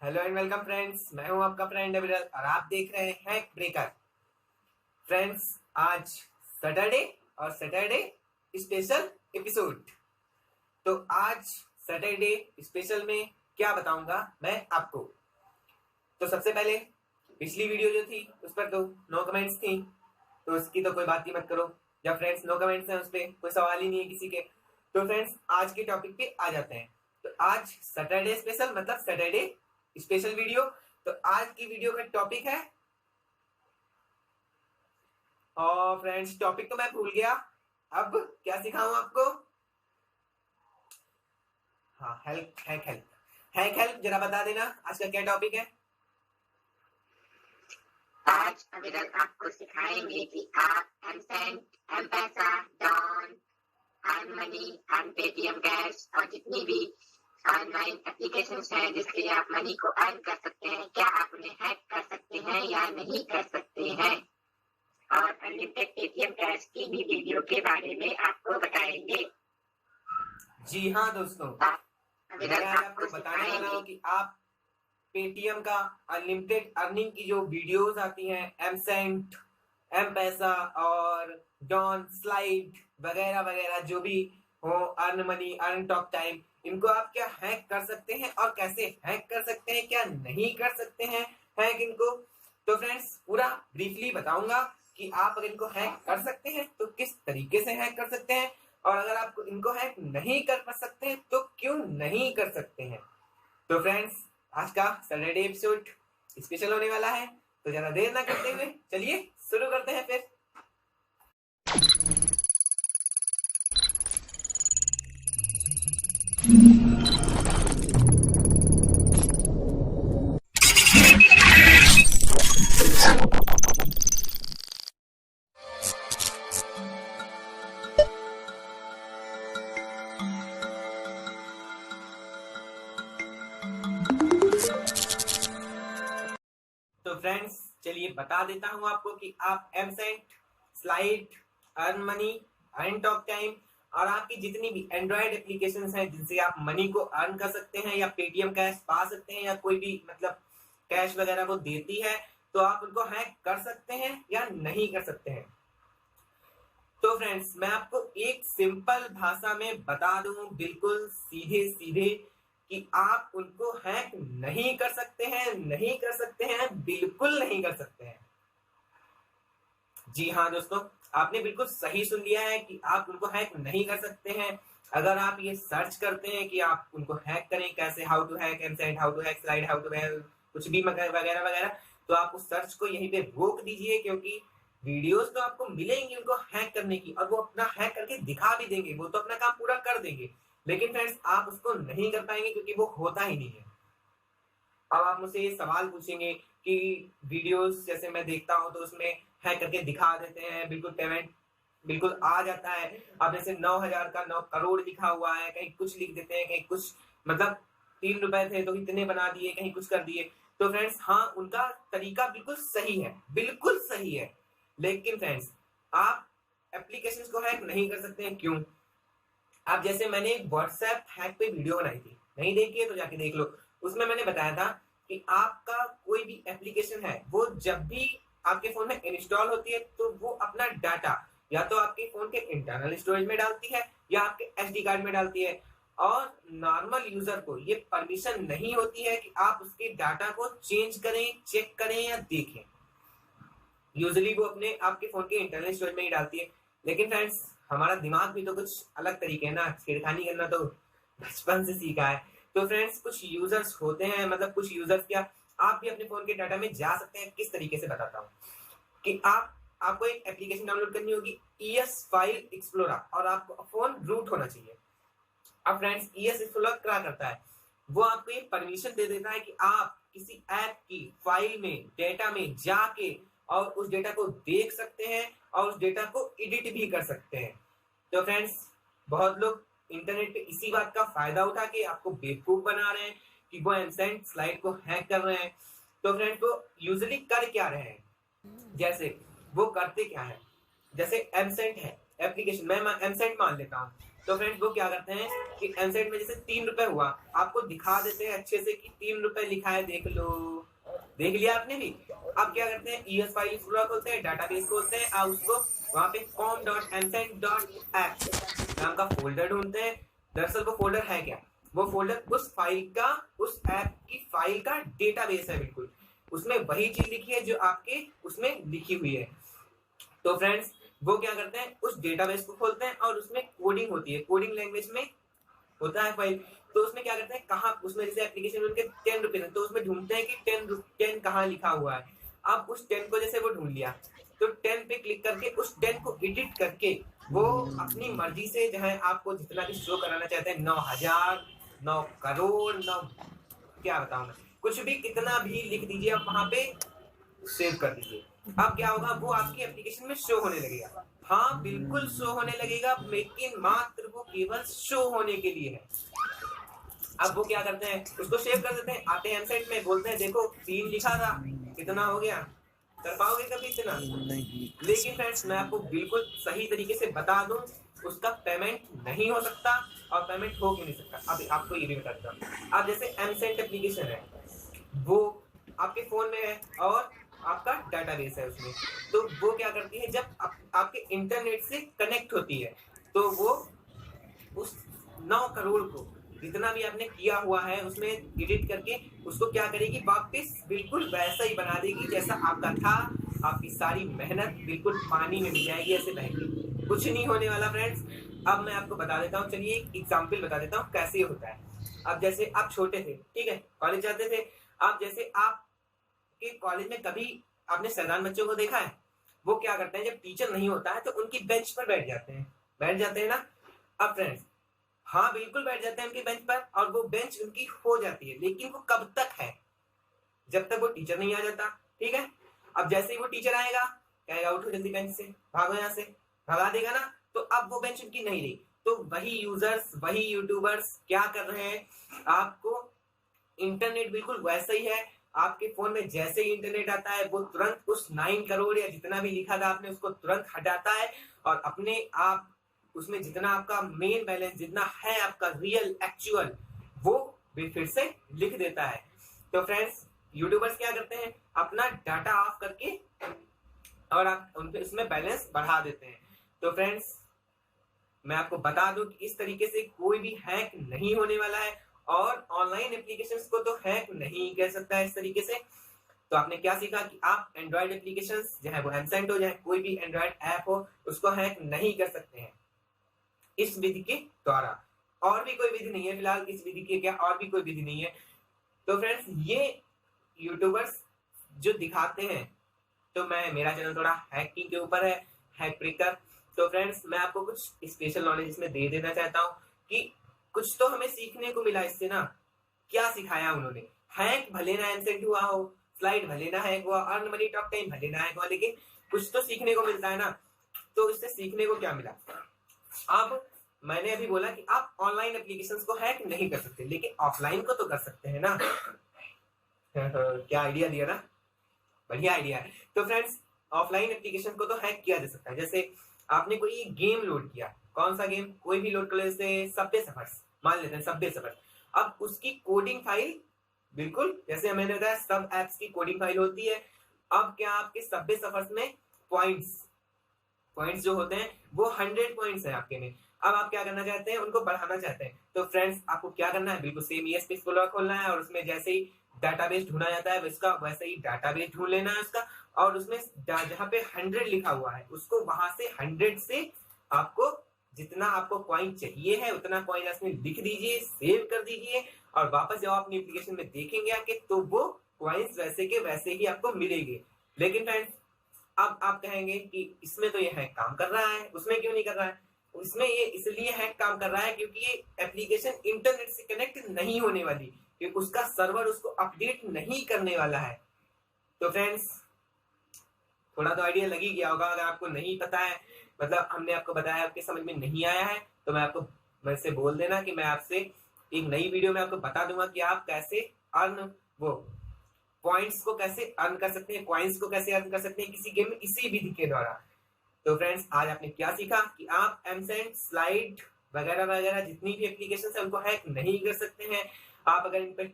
Hello and welcome friends, मैं हूं आपका फ्रेंड अविरल और आप देख रहे हैं हैक ब्रेकर। फ्रेंड्स, आज सैटरडे और सैटरडे स्पेशल एपिसोड। तो आज सैटरडे स्पेशल में क्या बताऊंगा मैं आपको। तो सबसे पहले पिछली वीडियो जो थी उस पर तो नो कमेंट्स थी, तो उसकी तो कोई बात ही मत करो। जब फ्रेंड्स नो कमेंट्स हैं उस पर कोई सवाल ही नहीं है किसी के। तो फ्रेंड्स, आज के टॉपिक पे आ जाते हैं। तो आज सैटरडे स्पेशल मतलब सैटरडे स्पेशल वीडियो। तो आज की वीडियो का टॉपिक है, और फ्रेंड्स टॉपिक तो मैं भूल गया, अब क्या सिखाऊं आपको। हाँ, help hack help hack help जरा बता देना आज का क्या टॉपिक है। आज अविरल आपको सिखाएंगे कि आप एमसेंट, एम-पैसा, डॉन, earn money, earn Paytm cash और जितनी भी ऑनलाइन एप्लीकेशंस हैं जिससे आप मनी को अर्न कर सकते हैं, क्या आप उन्हें हैक कर सकते हैं या नहीं कर सकते हैं। और अनलिमिटेड पेटीएम कैश की भी वीडियो के बारे में आपको बताएंगे। जी हाँ दोस्तों, मैं आज आपको बताने वाला हूँ कि आप पेटीएम का अनलिमिटेड अर्निंग की जो वीडियोस आती हैं, एमसेंट, एम पैसा और डॉन स्लाइड वगैरह वगैरह जो भी हो, earn money, earn talk time, इनको आप क्या हैक कर सकते हैं और कैसे हैक कर सकते हैं, क्या नहीं कर सकते हैं हैक इनको। तो फ्रेंड्स, पूरा ब्रीफली बताऊंगा कि आप अगर इनको हैक कर सकते हैं तो किस तरीके से हैक कर सकते हैं, और अगर आप इनको हैक नहीं कर सकते हैं तो क्यों नहीं कर सकते हैं। तो फ्रेंड्स, आज का सैटरडे एपिसोड स्पेशल होने वाला है, तो ज्यादा देर ना करते हुए चलिए शुरू करते हैं फिर। तो फ्रेंड्स, चलिए बता देता हूं आपको कि आप mCent, slide, earn money, earn talk time और आपकी जितनी भी एंड्रॉयड एप्लीकेशंस हैं जिनसे आप मनी को अर्न कर सकते हैं या पेटीएम कैश पा सकते हैं या कोई भी मतलब कैश वगैरह को देती है, तो आप उनको हैक कर सकते हैं या नहीं कर सकते हैं। तो फ्रेंड्स, मैं आपको एक सिंपल भाषा में बता दूं, बिल्कुल सीधे सीधे, कि आप उनको हैक नहीं कर सकते हैं, नहीं कर सकते हैं, बिल्कुल नहीं कर सकते हैं। जी हाँ दोस्तों, आपने बिल्कुल सही सुन लिया है कि आप उनको हैक नहीं कर सकते हैं। अगर आप ये सर्च करते हैं कि आप उनको हैक करें कैसे, how to hack mCent, how to hack slide, how to hack कुछ भी वगैरह वगैरह, तो आप उस सर्च को यहीं पे रोक दीजिए, क्योंकि वीडियोस तो आपको मिलेंगी उनको हैक करने की और वो अपना हैक करके दिखा भी देंगे, वो तो अपना काम पूरा कर देंगे, लेकिन फ्रेंड्स आप उसको नहीं कर पाएंगे क्योंकि वो होता ही नहीं है। अब आप मुझसे ये सवाल पूछेंगे कि वीडियोस जैसे मैं देखता हूँ तो उसमें हैक करके दिखा देते हैं, बिल्कुल पेमेंट बिल्कुल आ जाता है। अब जैसे 9,000 का 9 करोड़ लिखा हुआ है, कहीं कुछ लिख देते हैं, कहीं कुछ मतलब 3 रुपए थे तो इतने बना दिए, कहीं कुछ कर दिए। तो फ्रेंड्स हाँ, उनका तरीका बिल्कुल सही है, बिल्कुल सही है, लेकिन फ्रेंड्स आप एप्लीकेशंस को हैक नहीं कर सकते हैं। क्यों? आप जैसे मैंने व्हाट्सएप हैक पे वीडियो बनाई थी, नहीं देखी है तो जाके देख लो। उसमें मैंने बताया था कि आपका कोई भी एप्लीकेशन है, वो जब भी आपके फोन में इंस्टॉल होती है तो वो अपना डाटा या तो आपके फोन के इंटरनल स्टोरेज में डालती है या आपके एसडी कार्ड में डालती है, और नॉर्मल यूजर को ये परमिशन नहीं होती है कि आप उसके डाटा को चेंज करें, चेक करें या देखें। यूजुअली वो अपने आपके फोन के इंटरनल स्टोरेज में ही डालती है। लेकिन फ्रेंड्स, हमारा दिमाग भी तो कुछ अलग तरीके है ना, छेड़खानी करना तो बचपन से सीखा है। तो फ्रेंड्स, कुछ यूजर्स होते हैं, मतलब कुछ यूजर्स क्या, आप भी अपने फोन के डाटा में जा सकते हैं। किस तरीके से बताता हूँ कि आपको एक एप्लीकेशन डाउनलोड करनी होगी, ईएस फाइल एक्सप्लोरर, और आपको फोन रूट होना चाहिए। अब फ्रेंड्स, ईएस एक्सप्लोरर क्या करता है, वो आपको ये परमिशन दे देता है कि आप किसी ऐप की फाइल में, डेटा में जाके और उस डेटा को देख सकते हैं और उस डेटा को एडिट भी कर सकते हैं। तो फ्रेंड्स, बहुत लोग इंटरनेट पे इसी बात का फायदा उठा के आपको बेवकूफ बना रहे हैं कि वो एमसेंट स्लाइड को हैक कर रहे हैं। तो फ्रेंड्स, वो यूजुअली कर क्या रहे हैं, जैसे वो करते क्या है, जैसे एमसेंट है एप्लीकेशन, मैं एमसेंट मान लेता हूँ, तो फ्रेंड्स वो क्या करते हैं कि एमसेंट में जैसे 3 रुपए हुआ, आपको दिखा देते हैं अच्छे से कि 3 रुपए लिखा है, देख लो, देख लिया आपने भी। अब क्या करते हैं, ES फाइल खोलते हैं, डाटाबेस खोलते हैं, आप उसको वहां पे com.msent.app नाम का फोल्डर ढूंढते हैं। दरअसल वो फोल्डर है क्या, वो फोल्डर उस फाइल का, उस ऐप की फाइल का डेटाबेस है बिल्कुल, उसमें वही चीज लिखी है जो आपके उसमें लिखी हुई है। तो फ्रेंड्स वो क्या करते हैं, उस डेटाबेस को खोलते हैं और उसमें कोडिंग होती है, कोडिंग लैंग्वेज में होता है फाइल। तो उसमें क्या करते हैं, कहाँ उसमें जैसे एप्लीकेशन उनके 10 रुपए है, तो उसमें ढूंढते हैं कि 10 कहाँ लिखा हुआ है। अब उस 10 को जैसे वो ढूंढ लिया, तो 10 पे क्लिक करके उस 10 को एडिट करके वो अपनी मर्जी से जो है आपको जितना भी शो कराना चाहते हैं, 9,000, 9 करोड़, 9 क्या बताऊं मैं, कुछ भी कितना भी लिख दीजिए, आप वहां पे सेव कर दीजिए। अब क्या होगा, वो आपकी एप्लीकेशन में शो होने लगेगा। हाँ बिल्कुल शो होने लगेगा, लेकिन मात्र वो केवल शो होने के लिए है। अब वो क्या करते हैं, उसको सेव कर देते हैं, आते हैं एमसेट में, बोलते हैं देखो 3 लिखा था, कितना हो गया, कर पाओगे कभी इतना? लेकिन फ्रेंड्स मैं आपको बिल्कुल सही तरीके से बता दूं, उसका पेमेंट नहीं हो सकता, और पेमेंट हो क्यों नहीं सकता, अब आपको ये भी बता देता हूं। अब जैसे एमसेंट एप्लीकेशन है, वो आपके फोन में है और आपका डाटाबेस है उसमें, तो वो क्या करती है, जब आपके इंटरनेट से कनेक्ट होती है, तो वो उस 9 करोड़ को जितना भी आपने किया हुआ है उसमें एडिट करके उसको क्या करेगी, वापस बिल्कुल वैसा ही बना देगी जैसा आपका था। आपकी सारी मेहनत बिल्कुल पानी में मिल जाएगी, ऐसे बहेगी, कुछ नहीं होने वाला फ्रेंड्स। अब मैं आपको बता देता हूँ, चलिए एक एग्जाम्पल बता देता हूँ कैसे होता है। अब जैसे आप छोटे थे, ठीक है, कॉलेज जाते थे, अब जैसे आपके कॉलेज में कभी आपने शैतान बच्चों को देखा है, वो क्या करते हैं, जब टीचर नहीं होता है तो उनकी बेंच पर बैठ जाते हैं ना। अब फ्रेंड्स हाँ बिल्कुल बैठ जाते हैं उनकी बेंच पर, और वो बेंच उनकी हो जाती है, लेकिन वो कब तक है, जब तक वो टीचर नहीं आ जाता, ठीक है। अब जैसे ही वो टीचर आएगा, कहेगा उठो जल्दी बेंच से, भागो यहाँ से, भगा देगा ना, तो अब वो बेंच उनकी नहीं रही। तो वही यूजर्स, वही यूट्यूबर्स क्या कर रहे हैं, आपको इंटरनेट बिल्कुल वैसा ही है, आपके फोन में जैसे ही इंटरनेट आता है वो तुरंत उस 9 करोड़ या जितना भी लिखा था आपने उसको तुरंत हटाता है, और अपने आप उसमें जितना आपका मेन बैलेंस जितना है आपका रियल एक्चुअल, वो फिर से लिख देता है। तो फ्रेंड्स यूट्यूबर्स क्या करते हैं, अपना डाटा ऑफ करके और आप उनके उसमें बैलेंस बढ़ा देते हैं। तो फ्रेंड्स मैं आपको बता दूं कि इस तरीके से कोई भी हैक नहीं होने वाला है, और ऑनलाइन एप्लीकेशंस को तो हैक नहीं कर सकता है इस तरीके से। तो आपने क्या सीखा कि आप एंड्रॉइड एप्लीकेशंस चाहे वो एमसेंट हो, चाहे कोई भी एंड्रॉइड ऐप हो, उसको हैक नहीं कर सकते हैं इस विधि के द्वारा। और भी कोई विधि नहीं है फिलहाल, इस विधि के क्या और भी कोई विधि नहीं है। तो फ्रेंड्स ये यूट्यूबर्स जो दिखाते हैं, तो मेरा चैनल थोड़ा हैकिंग के ऊपर है, हैक ब्रेकर। तो फ्रेंड्स मैं आपको कुछ स्पेशल नॉलेज इसमें दे देना चाहता हूँ कि कुछ तो हमें सीखने को मिला इससे ना। क्या सिखाया उन्होंने, हैक भले ना एमसेंट हुआ हो, स्लाइड भले ना हैक हुआ, अर्न मनी टॉक टाइम भले ना हैक हुआ, लेकिन कुछ तो सीखने को मिलता है ना। तो इससे सीखने को क्या मिला, अब मैंने अभी बोला कि आप ऑनलाइन एप्लीकेशंस को हैक नहीं कर सकते, लेकिन ऑफलाइन को तो कर सकते हैं ना। क्या आइडिया दिया ना, बढ़िया आइडिया है। तो फ्रेंड्स ऑफलाइन एप्लीकेशन को तो हैक किया जा सकता है। जैसे आपने कोई गेम लोड किया, कौन सा गेम, कोई भी लोड कर ले, जैसे सबवे सफर्स मान लेते हैं, सबवे सफर्स। अब उसकी कोडिंग फाइल बिल्कुल जैसे मैंने बताया सब एप्स की कोडिंग फाइल होती है। अब क्या आपके सबवे सफर्स में पॉइंट्स जो होते हैं वो 100 पॉइंट्स है आपके में। अब आप क्या करना चाहते हैं, उनको बढ़ाना चाहते हैं। तो फ्रेंड्स आपको क्या करना है, बिल्कुल सेम ES पेज खोलना है, और उसमें जैसे ही डाटाबेस ढूंढा जाता है उसका वैसे ही डाटाबेस ढूंढ लेना है उसका, और उसमें जहाँ पे 100 लिखा हुआ है उसको वहां से 100 से आपको जितना आपको कॉइन चाहिए है उतना कॉइन इसमें लिख दीजिए, सेव कर दीजिए, और वापस जब आप अपनी एप्लीकेशन में देखेंगे आके तो वो कॉइन्स वैसे के वैसे ही आपको मिलेंगे। लेकिन फ्रेंड्स अब आप कहेंगे कि इसमें तो ये हैक काम कर रहा है, उसमें क्यों नहीं कर रहा है। उसमें ये इसलिए हैक काम कर रहा है क्योंकि ये एप्लीकेशन इंटरनेट से कनेक्ट नहीं होने वाली, क्योंकि उसका सर्वर उसको अपडेट नहीं करने वाला है। तो फ्रेंड्स थोड़ा तो आइडिया लग ही गया होगा। अगर आपको नहीं पता है, मतलब हमने आपको बताया आपके समझ में नहीं आया है, तो मैं से बोल देना कि मैं आपसे एक नई वीडियो में आपको बता दूंगा कि आप कैसे अर्न वो पॉइंट्स को कैसे अर्न कर सकते हैं, कॉइन्स को कैसे अर्न कर सकते हैं किसी गेम में इसी विधि के द्वारा। तो फ्रेंड्स आज आपने क्या सीखा कि आप एमसेंट, स्लाइड वगैरह वगैरह जितनी भी एप्लीकेशन है उनको हैक नहीं कर सकते हैं। आप अगर इन पर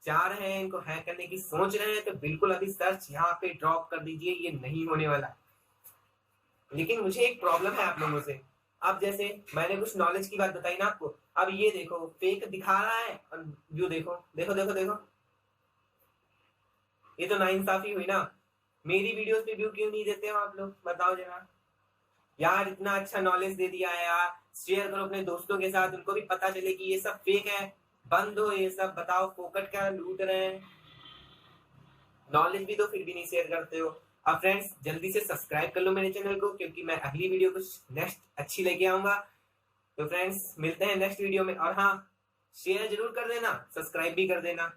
चाह रहे हैं, इनको हैक करने की सोच रहे हैं, तो बिल्कुल अभी सर्च यहाँ पे ड्रॉप कर दीजिए, ये नहीं होने वाला। लेकिन मुझे एक प्रॉब्लम है आप लोगों से। अब जैसे मैंने कुछ नॉलेज की बात बताई ना आपको, अब ये देखो फेक दिखा रहा है और व्यू देखो देखो देखो देखो, ये तो नाइंसाफी हुई ना। मेरी वीडियोस पे व्यू क्यों नहीं देते हो आप लोग, बताओ जरा यार। इतना अच्छा नॉलेज दे दिया है यार, शेयर करो अपने दोस्तों के साथ, उनको भी पता चले कि ये सब फेक है, बंद हो ये सब। बताओ फोकट क्या लूट रहे हैं, नॉलेज भी तो फिर भी नहीं शेयर करते हो। अब फ्रेंड्स जल्दी से सब्सक्राइब कर लो मेरे चैनल को, क्योंकि मैं अगली वीडियो कुछ नेक्स्ट अच्छी लेके आऊंगा। तो फ्रेंड्स मिलते हैं नेक्स्ट वीडियो में, और हाँ शेयर जरूर कर देना, सब्सक्राइब भी कर देना।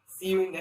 सी यू इन